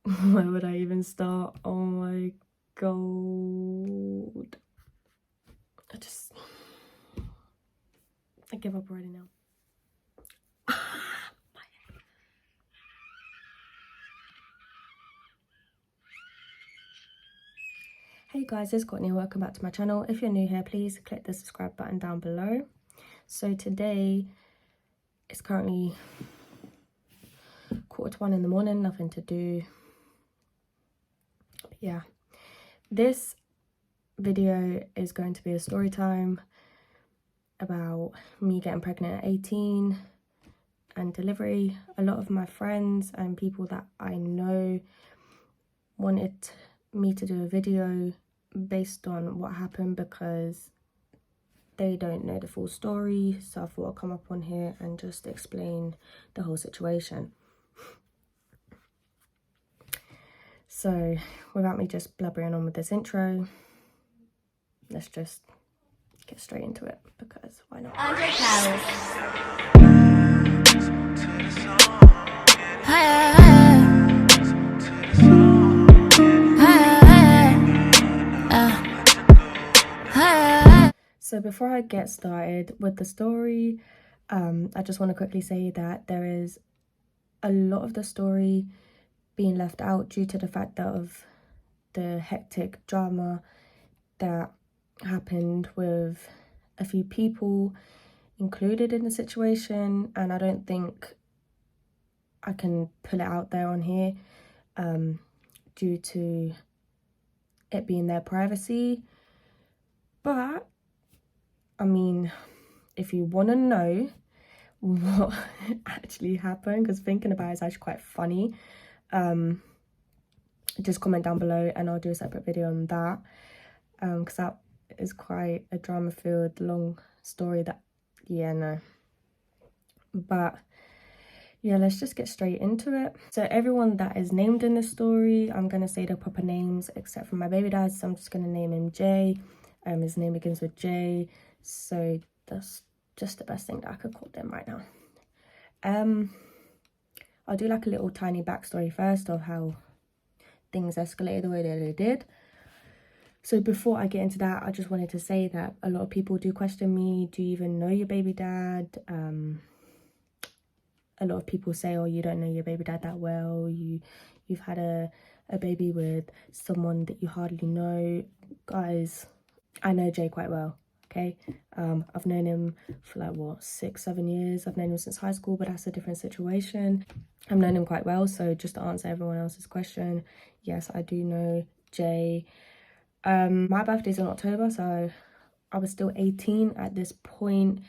Where would I even start? Oh my god. I give up already now. Hey guys, it's Courtney. Welcome back to my channel. If you're new here, please click the subscribe button down below. So today, it's currently 1:45 in the morning, nothing to do. But yeah, this video is going to be a story time about me getting pregnant at 18 and delivery. A lot of my friends and people that I know wanted me to do a video based on what happened because they don't know the full story, so I thought I'd come up on here and just explain the whole situation. So without me just blubbering on with this intro, let's just get straight into it, because why not? So before I get started with the story, I just want to quickly say that there is a lot of the story being left out due to the fact that of the hectic drama that happened with a few people included in the situation, and I don't think I can pull it out there on here due to it being their privacy. But I mean, if you want to know what actually happened, because thinking about it is actually quite funny, just comment down below and I'll do a separate video on that, because that is quite a drama-filled long story that, yeah, no. But yeah, let's just get straight into it. So everyone that is named in the story, I'm going to say their proper names except for my baby dad, so I'm just going to name him Jay. His name begins with J, so that's just the best thing that I could call them right now. I'll do like a little tiny backstory first of how things escalated the way that they did. So before I get into that, I just wanted to say that a lot of people do question me, do you even know your baby dad? A lot of people say, oh, you don't know your baby dad that well, you've had a baby with someone that you hardly know. Guys, I know Jay quite well, okay? I've known him for like, what, 6-7 years? I've known him since high school, but that's a different situation. I've known him quite well, so just to answer everyone else's question, yes, I do know Jay. My birthday's in October, so I was still 18 at this point.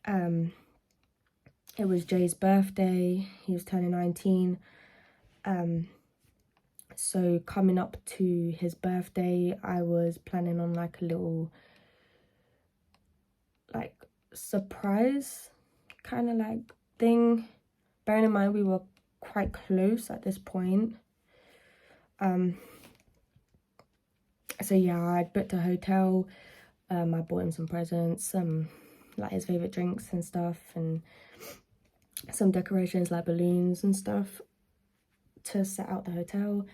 It was Jay's birthday, he was turning 19. So coming up to his birthday, I was planning on like a little like surprise kind of like thing. Bearing in mind we were quite close at this point. So yeah, I booked a hotel. I bought him some presents, like his favorite drinks and stuff, and some decorations like balloons and stuff to set out the hotel.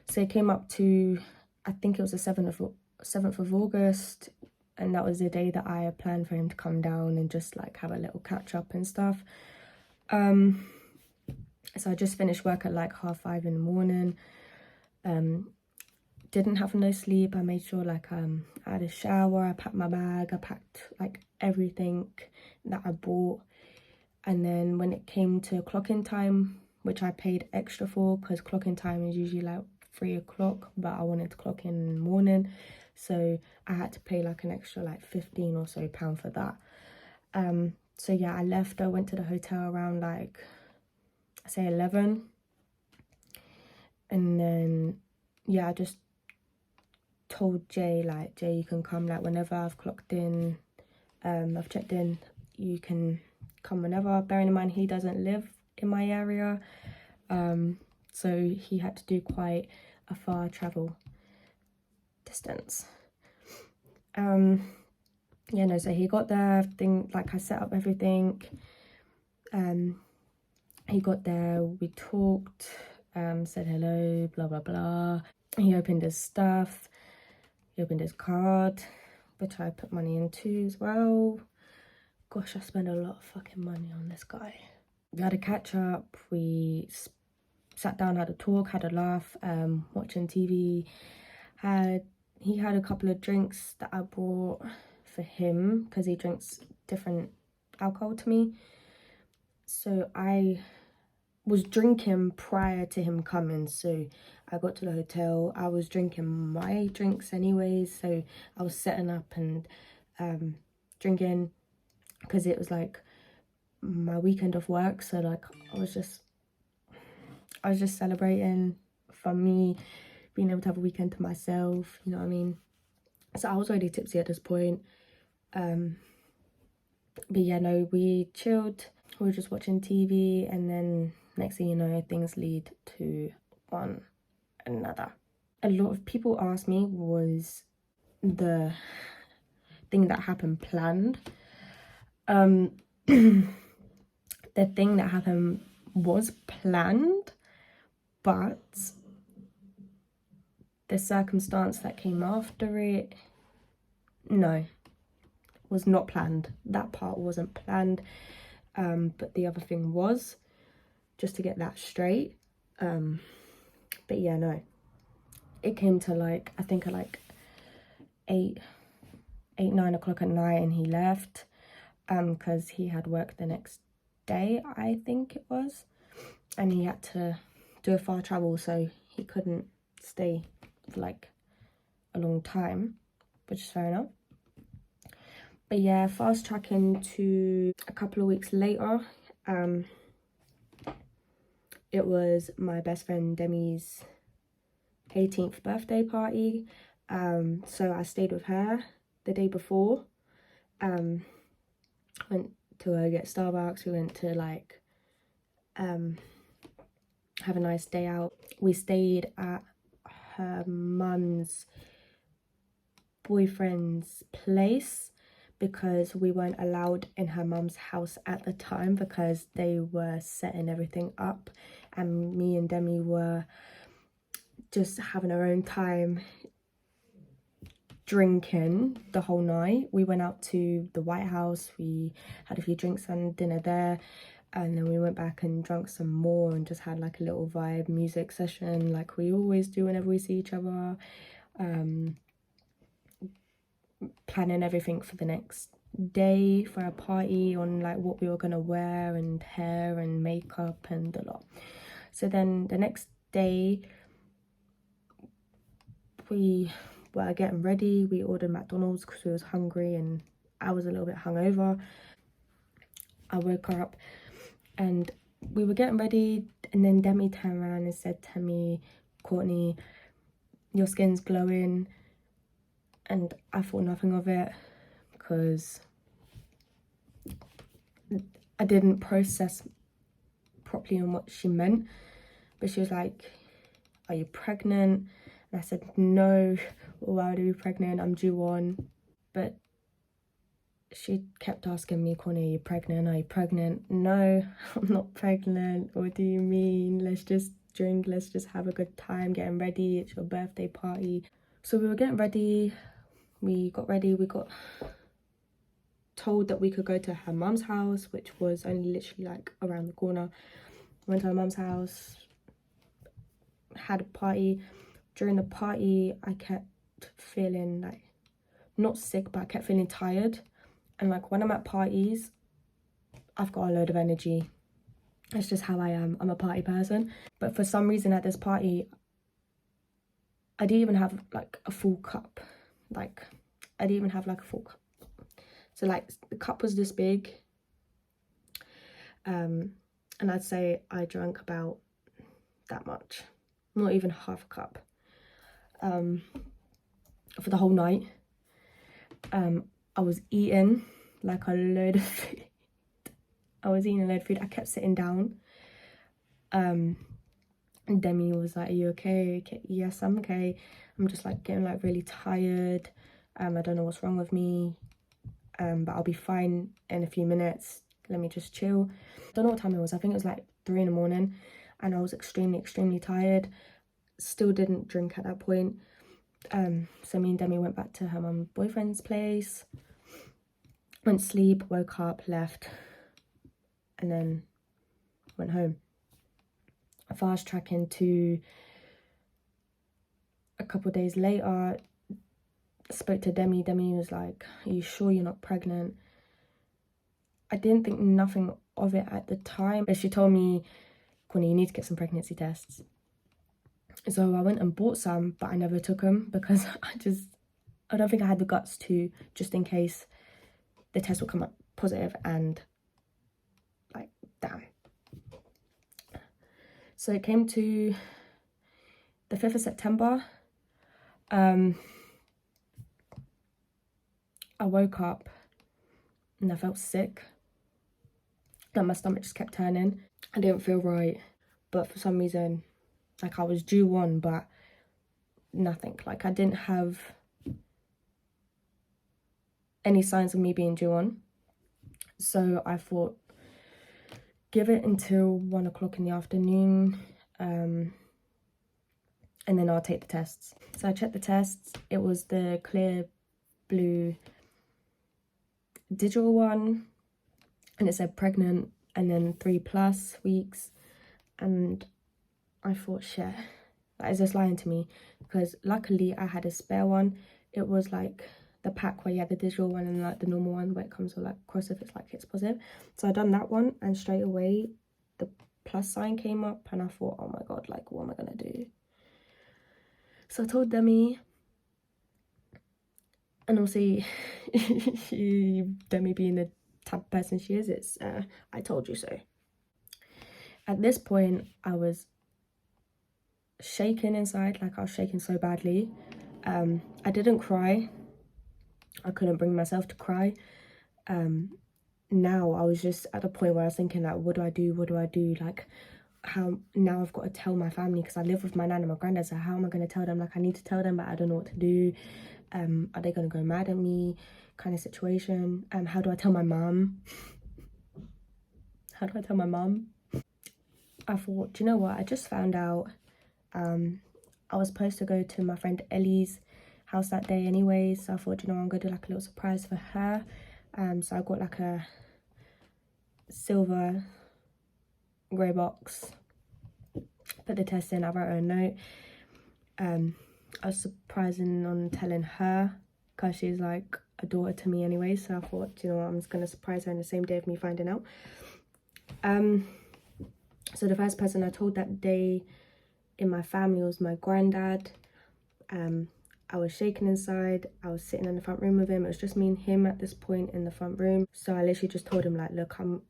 So it came up to, I think it was the 7th of August, and that was the day that I had planned for him to come down and just like have a little catch up and stuff. So I just finished work at like 5:30 in the morning. Didn't have no sleep. I made sure like I had a shower, I packed my bag, I packed like everything that I bought. And then when it came to clock-in time, which I paid extra for because clock-in time is usually like 3 o'clock, but I wanted to clock in the morning, so I had to pay like an extra like 15 or so pound for that. So yeah, I left. I went to the hotel around like, I say 11, and then yeah, I just told Jay like, Jay, you can come like whenever I've clocked in, I've checked in, you can come whenever. Bearing in mind he doesn't live in my area, so he had to do quite a far travel distance. Yeah, no, so he got there, like I set up everything. He got there, we talked, said hello, blah, blah, blah. He opened his stuff, he opened his card, which I put money into as well. Gosh, I spent a lot of fucking money on this guy. We had a catch up, we sat down, had a talk, had a laugh, watching TV. He had a couple of drinks that I bought for him because he drinks different alcohol to me. So I was drinking prior to him coming, so I got to the hotel, I was drinking my drinks anyways, so I was setting up and drinking because it was like my weekend of work, so like I was just celebrating for me being able to have a weekend to myself, you know what I mean? So I was already tipsy at this point. But yeah, no, we chilled, we were just watching TV, and then next thing you know, things lead to one another. A lot of people asked me, was the thing that happened planned? The thing that happened was planned, but the circumstance that came after it, no, was not planned. That part wasn't planned, but the other thing was, just to get that straight. But yeah, no, it came to like, I think at like 9 o'clock at night, and he left because he had work the next day, I think it was, and he had to do a far travel, so he couldn't stay for like a long time, which is fair enough. But yeah, fast tracking to a couple of weeks later, it was my best friend Demi's 18th birthday party. So I stayed with her the day before. Went to go get Starbucks, we went to like have a nice day out. We stayed at her mum's boyfriend's place because we weren't allowed in her mum's house at the time because they were setting everything up, and me and Demi were just having our own time drinking the whole night. We went out to the White House, we had a few drinks and dinner there, and then we went back and drank some more and just had like a little vibe music session like we always do whenever we see each other, planning everything for the next day for our party, on like what we were gonna wear and hair and makeup and a lot. So then the next day we were getting ready, we ordered McDonald's because we was hungry and I was a little bit hungover. I woke her up and we were getting ready, and then Demi turned around and said to me, "Courtney, your skin's glowing." And I thought nothing of it because I didn't process properly on what she meant. But she was like, "Are you pregnant?" And I said, "No, why would I be pregnant? I'm due on." But she kept asking me, "Courtney, are you pregnant? Are you pregnant?" "No, I'm not pregnant." "What do you mean? Let's just drink, let's just have a good time getting ready. It's your birthday party." So we were getting ready. We got ready, we got told that we could go to her mum's house, which was only literally like around the corner. Went to her mum's house, had a party. During the party, I kept feeling like, not sick, but I kept feeling tired. And like when I'm at parties, I've got a load of energy. That's just how I am. I'm a party person. But for some reason at this party, I didn't even have like a full cup. Like, I didn't even have like a full cup. So like the cup was this big. And I'd say I drank about that much. Not even half a cup. For the whole night. I was eating like a load of food. I was eating a load of food. I kept sitting down. And Demi was like, "Are you okay?" "Yes, I'm okay. I'm just like getting like really tired. I don't know what's wrong with me. But I'll be fine in a few minutes. Let me just chill." I don't know what time it was. I think it was like 3 in the morning. and I was extremely tired. Still didn't drink at that point. So me and Demi went back to her mum's boyfriend's place, went to sleep, woke up, left, and then went home. Fast tracking to a couple days later, spoke to Demi. Demi was like, are you sure you're not pregnant? I didn't think nothing of it at the time, but she told me, Courtney, you need to get some pregnancy tests. So I went and bought some, but I never took them because I don't think I had the guts to, just in case the test would come up positive and like, damn. So it came to the 5th of September. I woke up and I felt sick. Like my stomach just kept turning. I didn't feel right, but for some reason, like I was due on, but nothing. Like I didn't have any signs of me being due on. So I thought, give it until 1 o'clock in the afternoon, and then I'll take the tests. So I checked the tests. It was the clear blue digital one, and it said pregnant and then 3+ weeks. And I thought, shit, that is just lying to me, because luckily I had a spare one. It was like the pack where you had the digital one and like the normal one where it comes with like cross if it's like it's positive. So I done that one, and straight away the plus sign came up, and I thought, oh my god, like what am I gonna do? So I told Demi, and obviously Demi being the type of person she is, it's I told you so. At this point I was shaking inside, like I was shaking so badly. I didn't cry. I couldn't bring myself to cry. Now I was just at the point where I was thinking, like, what do I do? Like, how now I've got to tell my family, because I live with my nan and my granddad, so how am I going to tell them? Like, I need to tell them, but I don't know what to do. Are they going to go mad at me, kind of situation? How do I tell my mum? I thought, do you know what, I just found out I was supposed to go to my friend Ellie's house that day anyway, so I thought, you know, I'm gonna do like a little surprise for her. So I got like a silver grey box, put the test in, I wrote her a note. I was surprising on telling her, because she's like a daughter to me anyway, so I thought, you know, I'm just gonna surprise her on the same day of me finding out. So the first person I told that day in my family was my granddad. I was shaking inside. I was sitting in the front room with him. It was just me and him at this point in the front room. So I literally just told him, like, look, I'm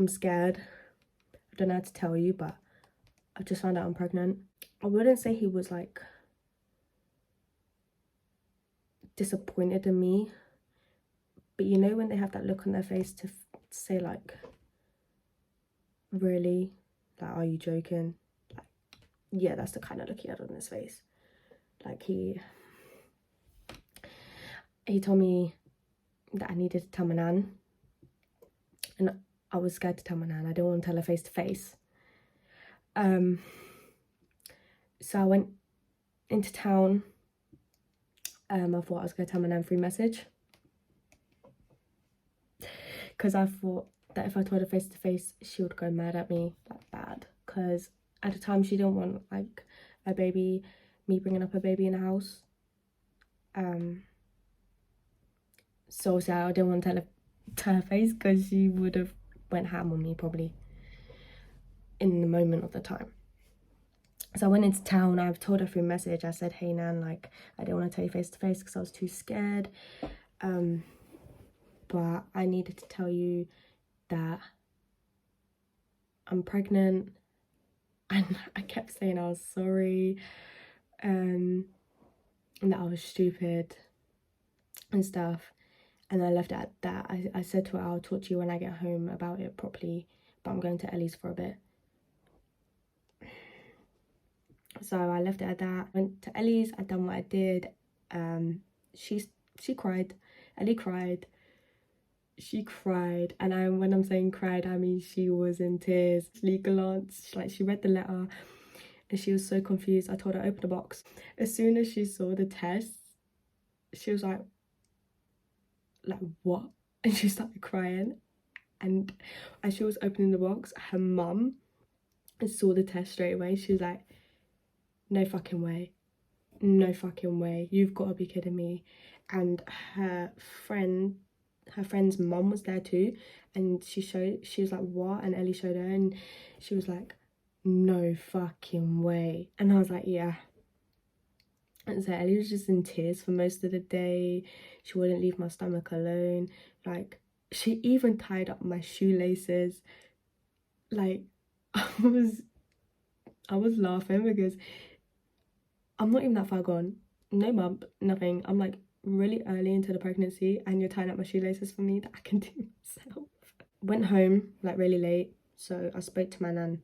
scared. I don't know how to tell you, but I just found out I'm pregnant. I wouldn't say he was like disappointed in me, but you know when they have that look on their face to say like, really? Like, are you joking? Like, yeah, that's the kind of look he had on his face. Like he told me that I needed to tell my nan, and I was scared to tell my nan. I didn't want to tell her face to face. So I went into town. I thought I was going to tell my nan through message, because I thought that if I told her face to face, she would go mad at me, like bad. Because at the time she didn't want like me bringing up a baby in the house. So obviously I didn't want to tell her to her face, because she would have went ham on me probably in the moment of the time. So I went into town. I've told her through message. I said, hey nan, like I didn't want to tell you face to face because I was too scared, but I needed to tell you that I'm pregnant. And I kept saying I was sorry, and that I was stupid and stuff. And I left it at that. I said to her, I'll talk to you when I get home about it properly, but I'm going to Ellie's for a bit. So I left it at that. Went to Ellie's, I done what I did. She cried. Ellie cried. she cried, and when I'm saying cried, I mean she was in tears. Legal aunts, like, she read the letter and she was so confused. I told her open the box. As soon as she saw the test, she was like what? And she started crying. And as she was opening the box, her mum saw the test straight away. She was like, no fucking way, no fucking way, you've got to be kidding me. And her friend's mum was there too, and she was like, what? And Ellie showed her, and she was like, no fucking way. And I was like, yeah. And so Ellie was just in tears for most of the day. She wouldn't leave my stomach alone. Like, she even tied up my shoelaces. Like, I was laughing because I'm not even that far gone. No bump, nothing. I'm like really early into the pregnancy and you're tying up my shoelaces for me that I can do myself. Went home like really late, so I spoke to my nan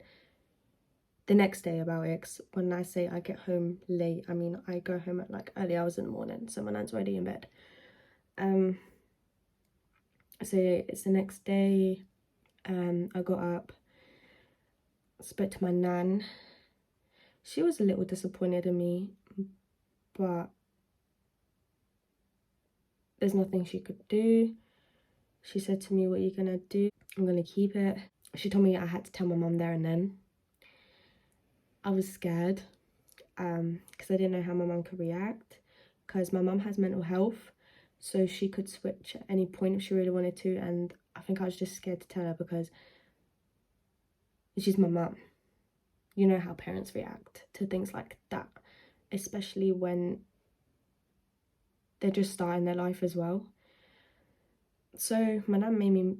the next day about it. 'Cause when I say I get home late, I mean I go home at like early hours in the morning, so my nan's already in bed. So it's the next day. I got up, spoke to my nan. She was a little disappointed in me, but there's nothing she could do. She said to me, what are you gonna do? I'm gonna keep it. She told me I had to tell my mum there and then. I was scared because I didn't know how my mum could react, because my mum has mental health, so she could switch at any point if she really wanted to. And I think I was just scared to tell her because she's my mum. You know how parents react to things like that, especially when they're just starting their life as well. So my nan made me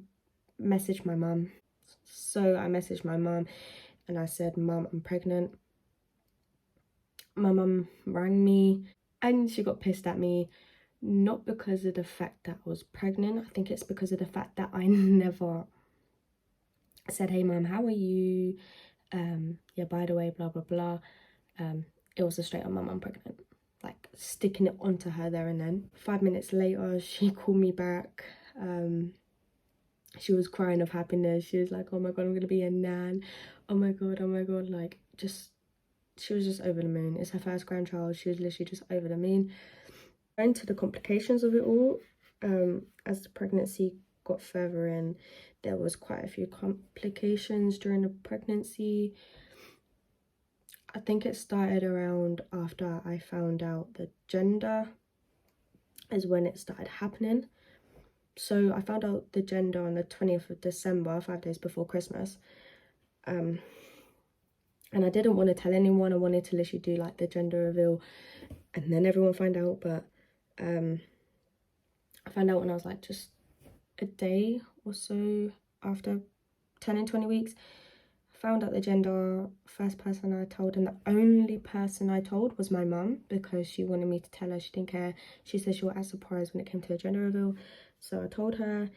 message my mum. So I messaged my mum and I said, Mum, I'm pregnant. My mum rang me and she got pissed at me, not because of the fact that I was pregnant. I think it's because of the fact that I never said, hey mum, how are you? Yeah, by the way, blah blah blah. It was a straight on, mum, I'm pregnant. Like, sticking it onto her there and then. 5 minutes later, she called me back. She was crying of happiness. She was like, oh my god, I'm gonna be a nan. Oh my god, like, just, she was just over the moon. It's her first grandchild. She was literally just over the moon. Into the complications of it all, as the pregnancy got further in, there was quite a few complications during the pregnancy. I think it started around after I found out the gender is when it started happening. So I found out the gender on the 20th of December, 5 days before Christmas. And I didn't want to tell anyone. I wanted to literally do like the gender reveal and then everyone find out. But I found out when I was like just a day or so after turning 20 weeks. Found out the gender. First person I told, and the only person I told, was my mum, because she wanted me to tell her. She didn't care. She said she was as surprised when it came to a gender reveal. So I told her.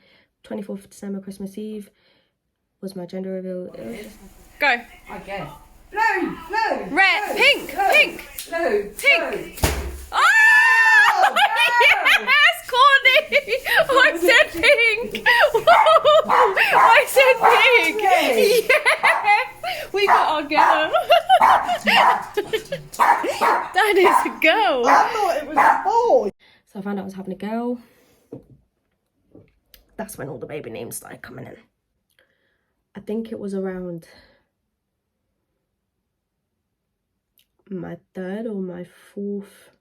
24th of December, Christmas Eve, was my gender reveal. Go. I guess. Blue. Red. Blue, Pink. blue, Pink. Blue. Pink. Blue. Oh! Yes, Courtney! I said pink! I said pink! Yes! We got our girl! That is a girl! I thought it was a boy. So I found out I was having a girl. That's when all the baby names started coming in. I think it was around my 3rd or my 4th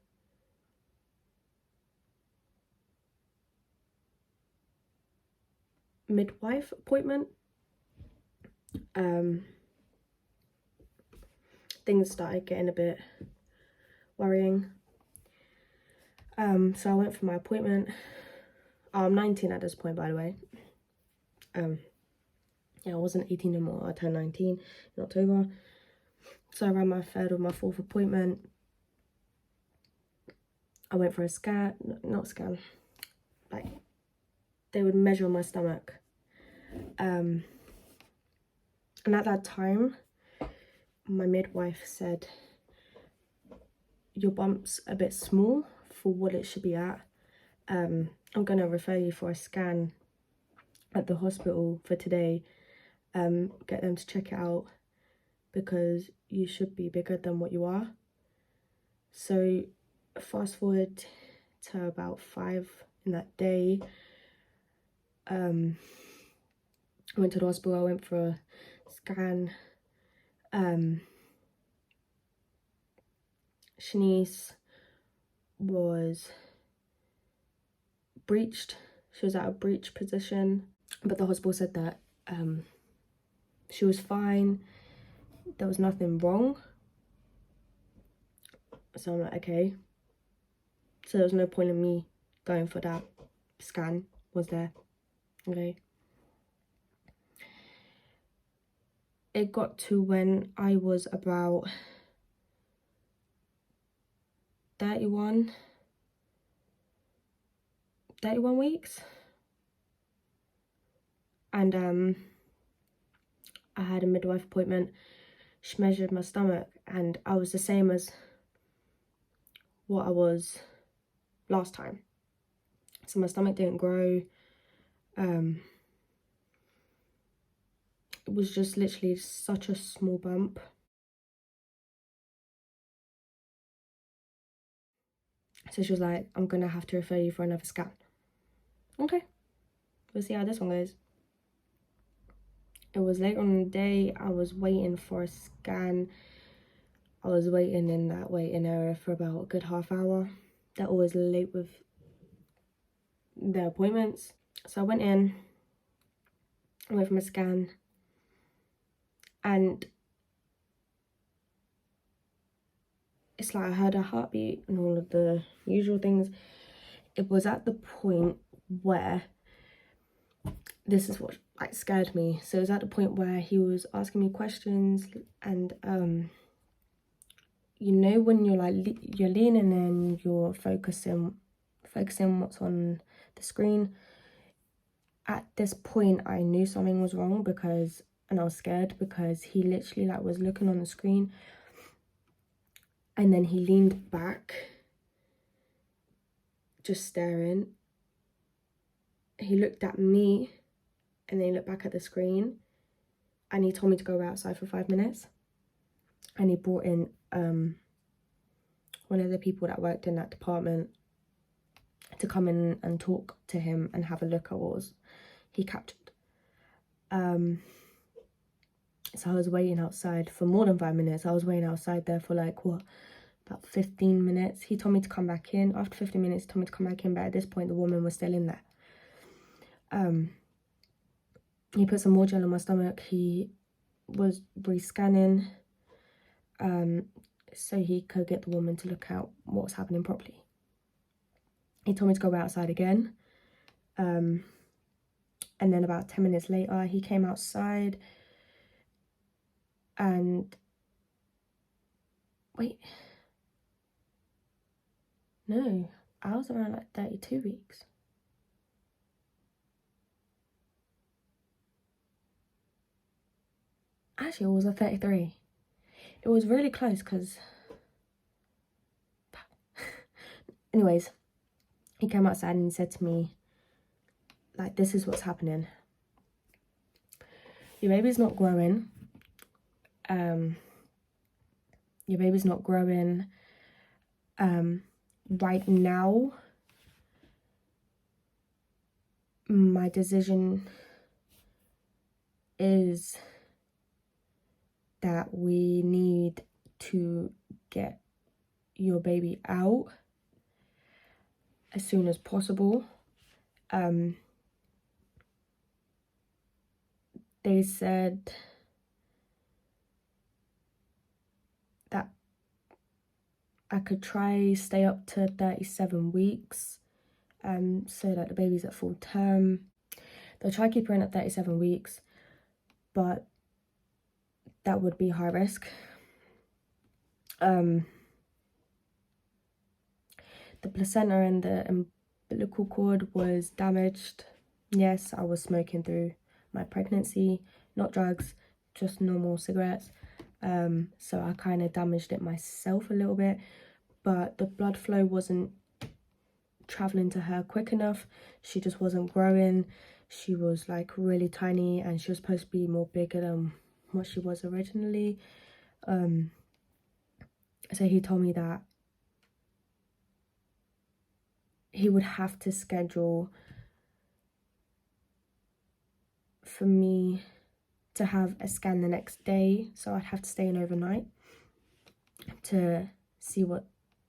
midwife appointment. Things started getting a bit worrying. So I went for my appointment. I'm 19 at this point, by the way. Yeah, I wasn't 18 anymore. I turned 19 in October. So around my 3rd or my 4th appointment, I went for a scan, not scan, like they would measure my stomach. And at that time, my midwife said, your bump's a bit small for what it should be at. I'm gonna refer you for a scan at the hospital for today, get them to check it out, because you should be bigger than what you are. So fast forward to about 5 in that day, I went to the hospital, I went for a scan. Shanice was breached. She was at a breech position, but the hospital said that she was fine, there was nothing wrong. So I'm like, okay. So there was no point in me going for that scan, was there? Okay. It got to when I was about 31 weeks, and I had a midwife appointment. She measured my stomach and I was the same as what I was last time. So my stomach didn't grow. It was just literally such a small bump. So she was like, I'm gonna have to refer you for another scan. Okay, we'll see how this one goes. It was later on in the day, I was waiting for a scan. I was waiting in that waiting area for about a good half hour. They're always late with their appointments. So I went in, I went for my scan, and it's like I heard a heartbeat and all of the usual things. It was at the point where, this is what like scared me. So it was at the point where he was asking me questions, and you know, when you're like you're leaning in, you're focusing what's on the screen. At this point I knew something was wrong, and I was scared because he literally like was looking on the screen, and then he leaned back just staring. He looked at me and then he looked back at the screen, and he told me to go outside for 5 minutes, and he brought in one of the people that worked in that department to come in and talk to him and have a look at what he captured. So I was waiting outside for more than 5 minutes. I was waiting outside there for like, what, about 15 minutes. He told me to come back in. After 15 minutes, he told me to come back in, but at this point, the woman was still in there. He put some more gel on my stomach. He was re-scanning, so he could get the woman to look out what was happening properly. He told me to go outside again. And then about 10 minutes later, he came outside and... Wait. No, I was around like 32 weeks. Actually, it was a 33. It was really close because... Anyways, he came outside and said to me, like, this is what's happening. Your baby's not growing. Your baby's not growing. Right now, my decision is that we need to get your baby out as soon as possible. They said that I could try stay up to 37 weeks, so that the baby's at full term. They'll try keep her in at 37 weeks, but that would be high risk. The placenta and the umbilical cord was damaged. Yes, I was smoking through my pregnancy, not drugs, just normal cigarettes. So I kind of damaged it myself a little bit, but the blood flow wasn't traveling to her quick enough. She just wasn't growing. she was like really tiny, and she was supposed to be more bigger than what she was originally. So he told me that he would have to schedule for me to have a scan the next day, so I'd have to stay in overnight to see what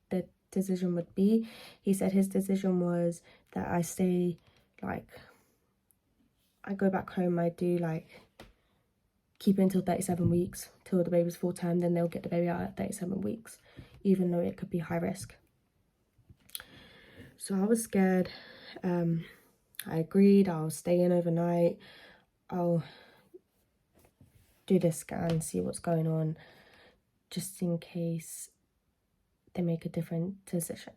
the decision would be. He said his decision was that I stay, like, I go back home, I do like keep it until 37 weeks till the baby's full term, then they'll get the baby out at 37 weeks, even though it could be high risk. So I was scared. I agreed, I'll stay in overnight, I'll do the scan, see what's going on, just in case they make a different decision.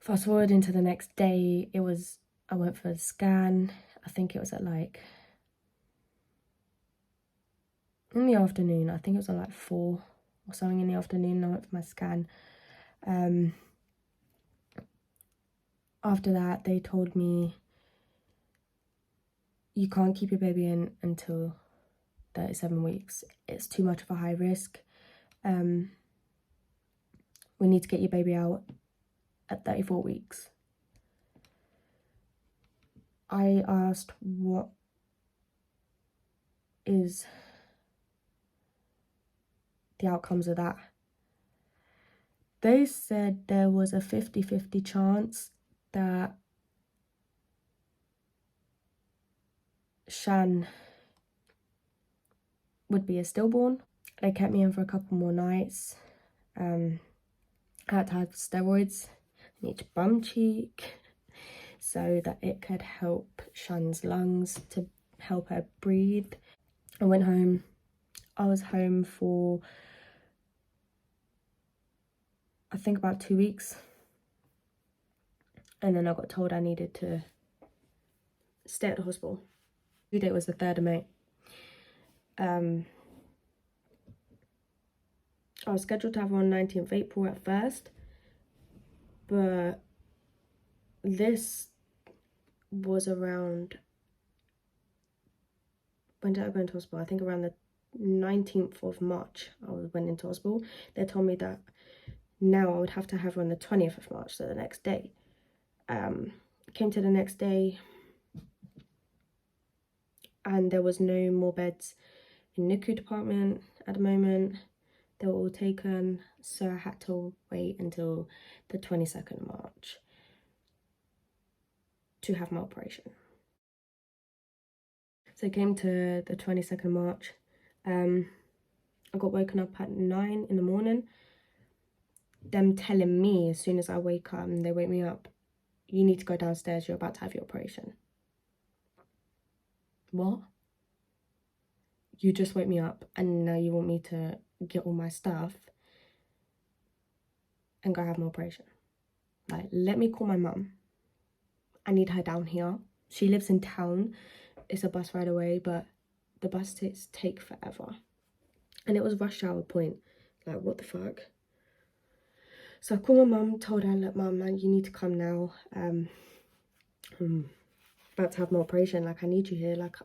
Fast forward into the next day, I went for a scan. I think it was at like, in the afternoon, I think it was at like 4 or something in the afternoon, I went for my scan. After that, they told me, you can't keep your baby in until 37 weeks. It's too much of a high risk. We need to get your baby out at 34 weeks. I asked what is the outcomes of that. They said there was a 50-50 chance that Shan would be a stillborn. They kept me in for a couple more nights. I had to have steroids in each bum cheek so that it could help Shan's lungs, to help her breathe. I went home. I was home for, I think, about 2 weeks. And then I got told I needed to stay at the hospital. Due date was the 3rd of May. I was scheduled to have her on 19th April at first, but this was around, when did I go into hospital? I think around the 19th of March I went into hospital. They told me that now I would have to have her on the 20th of March, so the next day. Came to the next day, and there was no more beds in NICU department at the moment. They were all taken, so I had to wait until the 22nd of March to have my operation. So it came to the 22nd of March. I got woken up at 9 in the morning. Them telling me as soon as I wake up, and they wake me up, you need to go downstairs, you're about to have your operation. What? You just wake me up and now you want me to get all my stuff and go have my operation? Like, let me call my mum. I need her down here. She lives in town. It's a bus ride away, but the bus take forever. And it was rush hour point. Like, what the fuck? So I called my mum, told her, look, mum, you need to come now. I'm about to have my operation. Like, I need you here. Like,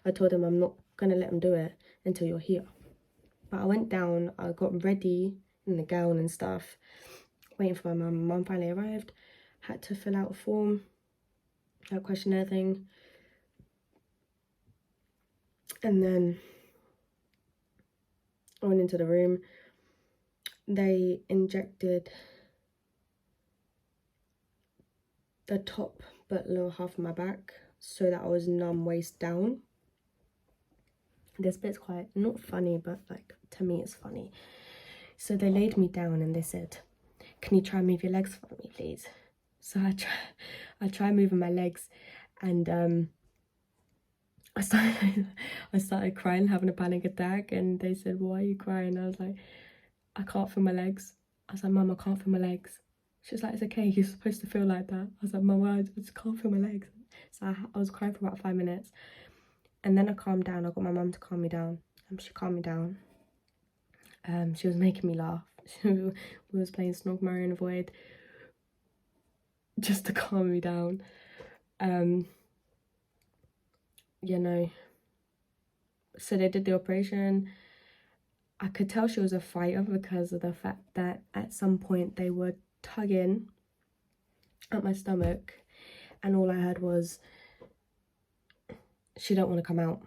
I told them I'm not going to let them do it until you're here. But I went down, I got ready in the gown and stuff, waiting for my mum. Mum finally arrived, had to fill out a form, that questionnaire thing. And then I went into the room. They injected the top but lower half of my back so that I was numb waist down. This bit's quite not funny, but like, to me it's funny. So they laid me down and they said, can you try and move your legs for me, please? So I try moving my legs, and I started crying, having a panic attack, and they said, why are you crying? I was like, I can't feel my legs. I was like, Mum, I can't feel my legs. She was like, it's okay, you're supposed to feel like that. I was like, Mum, I just can't feel my legs. So I was crying for about 5 minutes. And then I calmed down. I got my mum to calm me down. She calmed me down. She was making me laugh. We was playing Snog, Marry and Avoid just to calm me down. You know, so they did the operation. I could tell she was a fighter because of the fact that at some point they were tugging at my stomach, and all I heard was, she don't want to come out.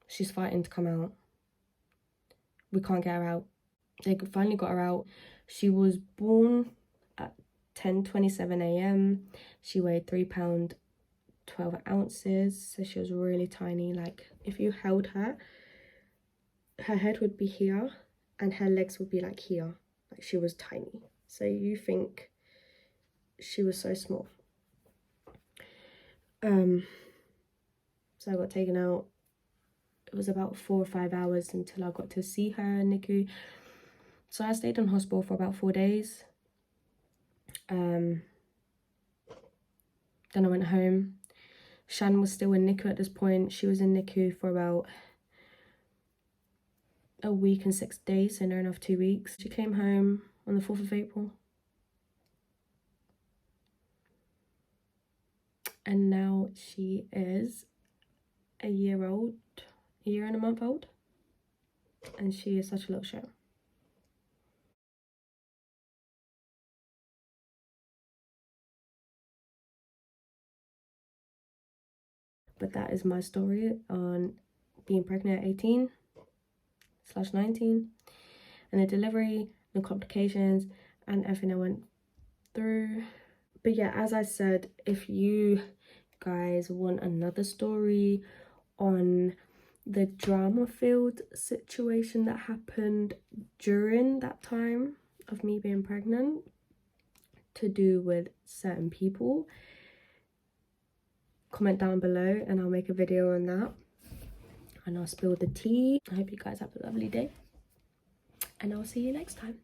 She's fighting to come out. We can't get her out. They finally got her out. She was born at 10:27 a.m. She weighed £3 12 ounces, so she was really tiny. Like, if you held her, her head would be here and her legs would be like here. Like, she was tiny. So you think she was so small. So I got taken out. It was about 4 or 5 hours until I got to see her in NICU. So I stayed in hospital for about 4 days. Then I went home. Shan was still in NICU at this point. She was in NICU for about a week and 6 days, so near enough 2 weeks. She came home on the 4th of April. And now she is a year and a month old. And she is such a little shit. But that is my story on being pregnant at 18/19 and the delivery, the complications and everything I went through. But yeah, as I said, if you guys want another story on the drama-filled situation that happened during that time of me being pregnant to do with certain people, comment down below and I'll make a video on that and I'll spill the tea. I hope you guys have a lovely day and I'll see you next time.